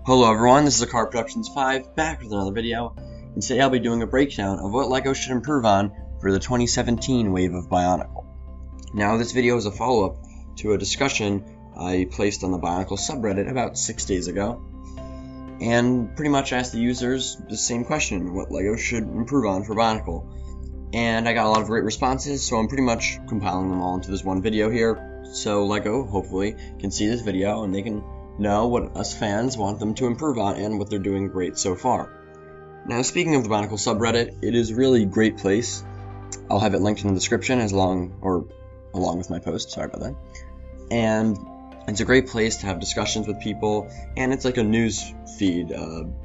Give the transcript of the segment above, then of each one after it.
Hello everyone, this is Akar Productions 5, back with another video, and today I'll be doing a breakdown of what LEGO should improve on for the 2017 wave of Bionicle. Now this video is a follow-up to a discussion I placed on the Bionicle subreddit about 6 days ago, and pretty much asked the users the same question, what LEGO should improve on for Bionicle. And I got a lot of great responses, so I'm pretty much compiling them all into this one video here, so LEGO, hopefully, can see this video and they can know what us fans want them to improve on and what they're doing great so far. Now, speaking of the Bionicle subreddit, it is really a great place. I'll have it linked in the description along with my post, sorry about that. And it's a great place to have discussions with people, and it's like a news feed.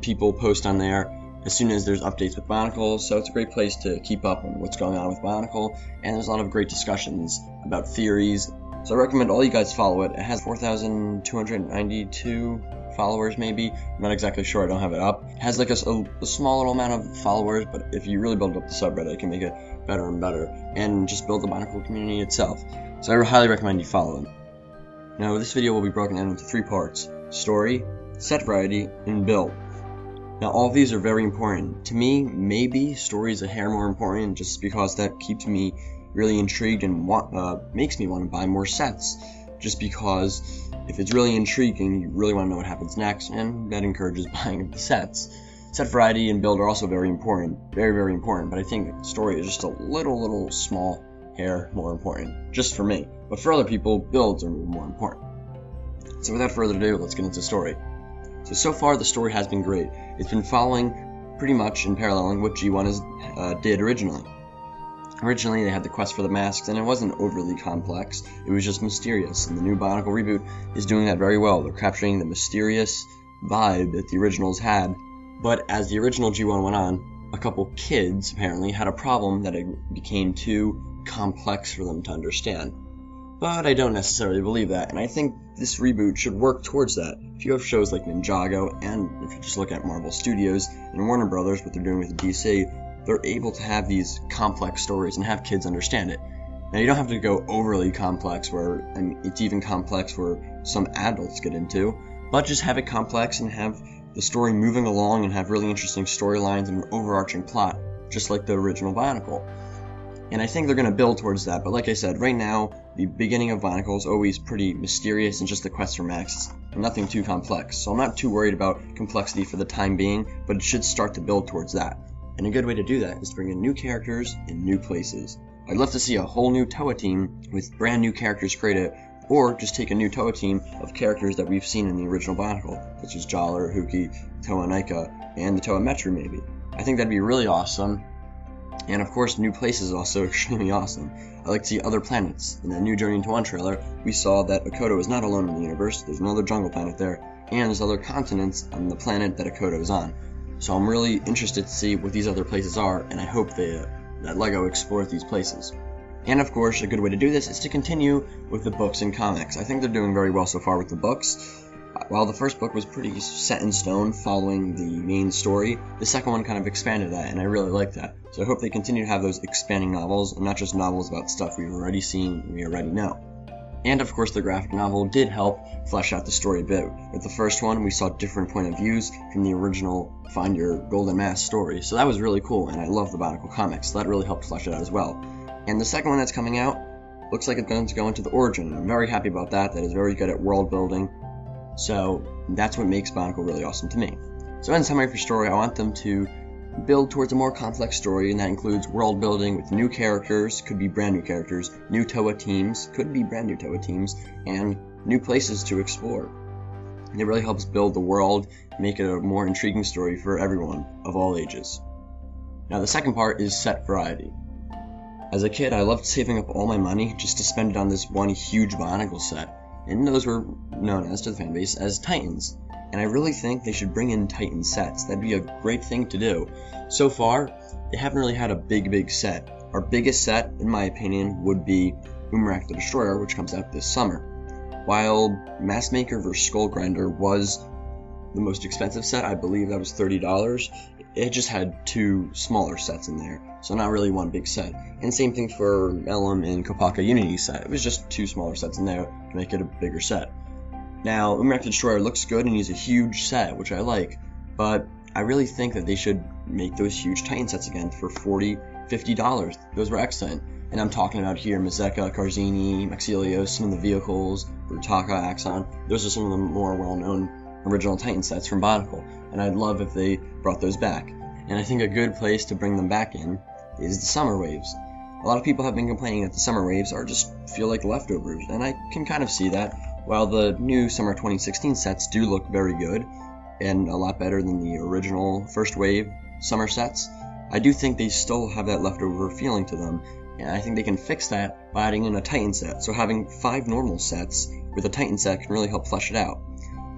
People post on there as soon as there's updates with Bionicle, so it's a great place to keep up on what's going on with Bionicle, and there's a lot of great discussions about theories. So I recommend all you guys follow it. It has 4,292 followers maybe. I'm not exactly sure, I don't have it up. It has like a small little amount of followers, but if you really build up the subreddit, it can make it better and better, and just build the Bionicle community itself. So I highly recommend you follow it. Now this video will be broken down into 3 parts: story, set variety, and build. Now all of these are very important. To me, maybe story is a hair more important, just because that keeps me really intrigued and makes me want to buy more sets, just because if it's really intriguing, you really want to know what happens next, and that encourages buying of the sets. Set variety and build are also very important, very important, but I think story is just a little small hair more important, just for me. But for other people, builds are more important. So without further ado, let's get into story. So far the story has been great. It's been following pretty much in paralleling what G1 did originally. Originally, they had the quest for the masks, and it wasn't overly complex. It was just mysterious, and the new Bionicle reboot is doing that very well. They're capturing the mysterious vibe that the originals had. But as the original G1 went on, a couple kids apparently had a problem that it became too complex for them to understand. But I don't necessarily believe that, and I think this reboot should work towards that. If you have shows like Ninjago, and if you just look at Marvel Studios and Warner Brothers, what they're doing with DC, they're able to have these complex stories and have kids understand it. Now you don't have to go overly complex it's even complex where some adults get into, but just have it complex and have the story moving along and have really interesting storylines and an overarching plot, just like the original Bionicle. And I think they're going to build towards that, but like I said, right now, the beginning of Bionicle is always pretty mysterious and just the quest for masks, and nothing too complex, so I'm not too worried about complexity for the time being, but it should start to build towards that. And a good way to do that is to bring in new characters in new places. I'd love to see a whole new Toa team with brand new characters created, or just take a new Toa team of characters that we've seen in the original Bionicle, such as Jollar, Huki, Toa Nyka, and the Toa Metru maybe. I think that'd be really awesome. And of course, new places is also extremely awesome. I like to see other planets. In the new Journey into One trailer, we saw that Akoto is not alone in the universe. There's another jungle planet there, and there's other continents on the planet that Akoto is on. So I'm really interested to see what these other places are, and I hope that LEGO explores these places. And of course, a good way to do this is to continue with the books and comics. I think they're doing very well so far with the books. While the first book was pretty set in stone following the main story, the second one kind of expanded that, and I really like that. So I hope they continue to have those expanding novels, and not just novels about stuff we've already seen, we already know. And of course the graphic novel did help flesh out the story a bit. With the first one, we saw different point of views from the original Find Your Golden Mask story, so that was really cool, and I love the Bionicle comics, so that really helped flesh it out as well. And the second one that's coming out looks like it's going to go into the origin, and I'm very happy about that. That is very good at world building, so that's what makes Bionicle really awesome to me. So in summary for story, I want them to build towards a more complex story, and that includes world building with new characters, could be brand new characters, new Toa teams, could be brand new Toa teams, and new places to explore. And it really helps build the world, make it a more intriguing story for everyone of all ages. Now the second part is set variety. As a kid, I loved saving up all my money just to spend it on this one huge Bionicle set, and those were known as to the fanbase as Titans. And I really think they should bring in Titan sets. That'd be a great thing to do. So far, they haven't really had a big set. Our biggest set, in my opinion, would be Umarak the Destroyer, which comes out this summer. While Maskmaker vs. Skullgrinder was the most expensive set, I believe that was $30, it just had 2 smaller sets in there, so not really one big set. And same thing for Elim and Kopaka Unity set. It was just 2 smaller sets in there to make it a bigger set. Now, Umarex the Destroyer looks good and he's a huge set, which I like, but I really think that they should make those huge Titan sets again for $40, $50. Those were excellent. And I'm talking about here Mazeka, Karzini, Maxilios, some of the vehicles, Brutaka, Axon. Those are some of the more well-known original Titan sets from Bionicle, and I'd love if they brought those back. And I think a good place to bring them back in is the Summer Waves. A lot of people have been complaining that the Summer Waves feel like leftovers, and I can kind of see that. While the new Summer 2016 sets do look very good, and a lot better than the original first wave summer sets, I do think they still have that leftover feeling to them, and I think they can fix that by adding in a Titan set. So having 5 normal sets with a Titan set can really help flesh it out.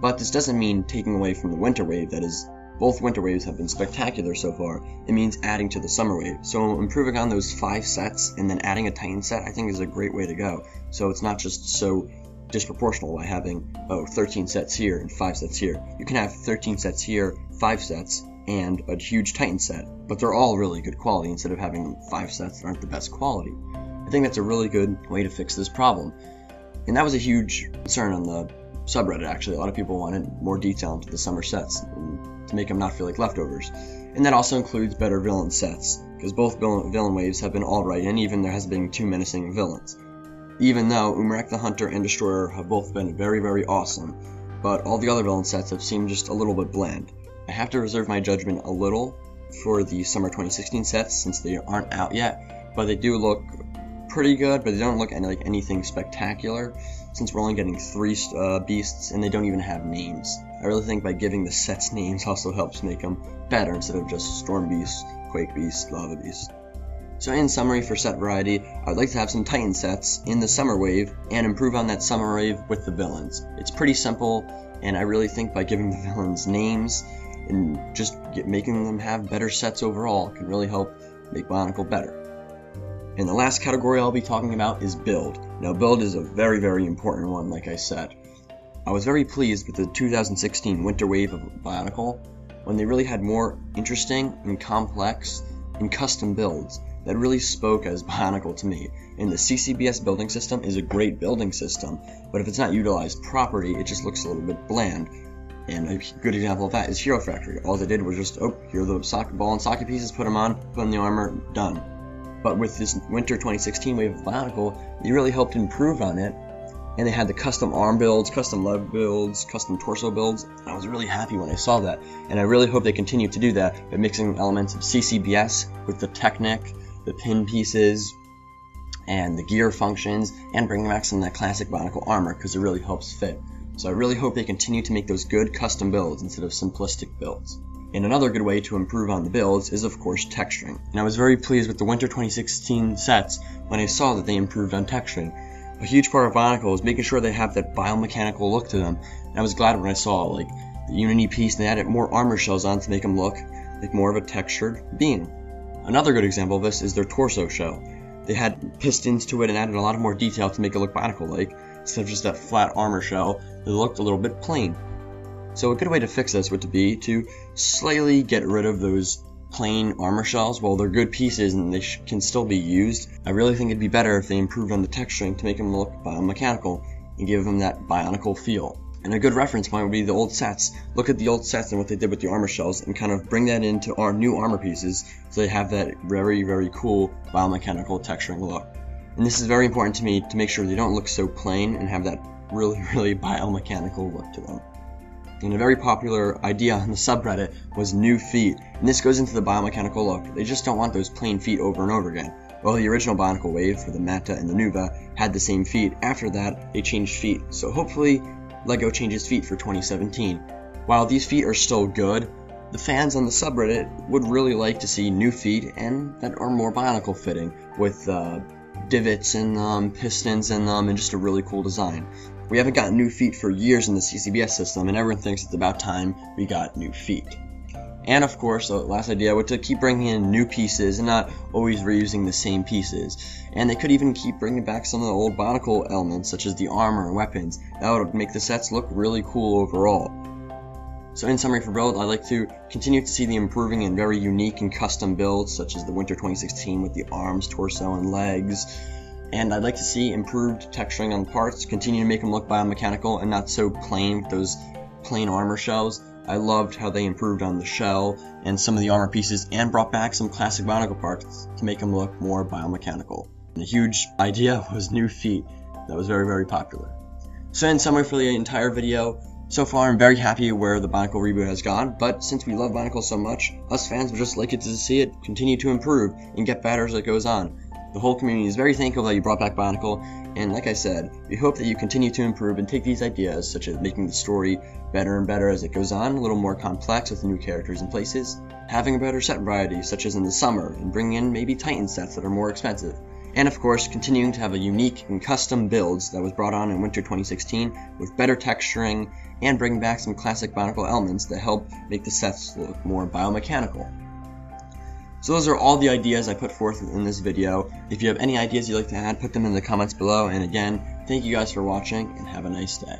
But this doesn't mean taking away from the Winter Wave, that is, both Winter Waves have been spectacular so far. It means adding to the Summer Wave. So improving on those 5 sets and then adding a Titan set I think is a great way to go. So it's not just so disproportional by having 13 sets here and 5 sets here. You can have 13 sets here, 5 sets, and a huge Titan set, but they're all really good quality instead of having 5 sets that aren't the best quality. I think that's a really good way to fix this problem. And that was a huge concern on the subreddit, actually. A lot of people wanted more detail into the summer sets to make them not feel like leftovers. And that also includes better villain sets, because both villain waves have been alright, and even there has been 2 menacing villains. Even though Umarex the Hunter and Destroyer have both been very, very awesome, but all the other villain sets have seemed just a little bit bland. I have to reserve my judgment a little for the Summer 2016 sets since they aren't out yet, but they do look pretty good, but they don't look like anything spectacular since we're only getting 3 beasts and they don't even have names. I really think by giving the sets names also helps make them better instead of just Storm Beast, Quake Beast, Lava Beast. So in summary, for set variety, I would like to have some Titan sets in the Summer Wave and improve on that Summer Wave with the villains. It's pretty simple, and I really think by giving the villains names and just making them have better sets overall can really help make Bionicle better. And the last category I'll be talking about is build. Now build is a very, very important one, like I said. I was very pleased with the 2016 Winter Wave of Bionicle when they really had more interesting and complex and custom builds that really spoke as Bionicle to me. And the CCBS building system is a great building system, but if it's not utilized properly, it just looks a little bit bland. And a good example of that is Hero Factory. All they did was just, here are the socket ball and socket pieces, put them on, put in the armor, done. But with this Winter 2016 wave of Bionicle, they really helped improve on it, and they had the custom arm builds, custom leg builds, custom torso builds, and I was really happy when I saw that. And I really hope they continue to do that by mixing elements of CCBS with the Technic, the pin pieces, and the gear functions, and bringing back some of that classic Bionicle armor, because it really helps fit. So I really hope they continue to make those good custom builds instead of simplistic builds. And another good way to improve on the builds is of course texturing. And I was very pleased with the Winter 2016 sets when I saw that they improved on texturing. A huge part of Bionicle is making sure they have that biomechanical look to them. And I was glad when I saw like the Unity piece and they added more armor shells on to make them look like more of a textured being. Another good example of this is their torso shell. They had pistons to it and added a lot of more detail to make it look Bionicle-like, instead of just that flat armor shell that looked a little bit plain. So a good way to fix this would be to slightly get rid of those plain armor shells. While they're good pieces and they can still be used, I really think it'd be better if they improved on the texturing to make them look biomechanical and give them that Bionicle feel. And a good reference point would be the old sets. Look at the old sets and what they did with the armor shells and kind of bring that into our new armor pieces so they have that very, very cool biomechanical texturing look. And this is very important to me to make sure they don't look so plain and have that really, really biomechanical look to them. And a very popular idea on the subreddit was new feet, and this goes into the biomechanical look. They just don't want those plain feet over and over again. Well, the original Bionicle wave for the Mata and the Nuva had the same feet. After that, they changed feet. So hopefully, LEGO changes feet for 2017. While these feet are still good, the fans on the subreddit would really like to see new feet and that are more Bionicle fitting, with divots in them, pistons in them, and just a really cool design. We haven't gotten new feet for years in the CCBS system, and everyone thinks it's about time we got new feet. And of course, the last idea was to keep bringing in new pieces and not always reusing the same pieces. And they could even keep bringing back some of the old Bionicle elements, such as the armor and weapons. That would make the sets look really cool overall. So in summary for build, I'd like to continue to see the improving and very unique and custom builds, such as the Winter 2016 with the arms, torso, and legs. And I'd like to see improved texturing on the parts, continue to make them look biomechanical and not so plain with those plain armor shells. I loved how they improved on the shell and some of the armor pieces and brought back some classic Bionicle parts to make them look more biomechanical. And a huge idea was new feet. That was very, very popular. So in summary for the entire video, so far I'm very happy where the Bionicle reboot has gone, but since we love Bionicle so much, us fans would just like it to see it continue to improve and get better as it goes on. The whole community is very thankful that you brought back Bionicle, and like I said, we hope that you continue to improve and take these ideas, such as making the story better and better as it goes on, a little more complex with new characters and places, having a better set variety, such as in the summer, and bringing in maybe Titan sets that are more expensive. And of course, continuing to have a unique and custom builds that was brought on in winter 2016 with better texturing and bringing back some classic Bionicle elements that help make the sets look more biomechanical. So those are all the ideas I put forth in this video. If you have any ideas you'd like to add, put them in the comments below. And again, thank you guys for watching and have a nice day.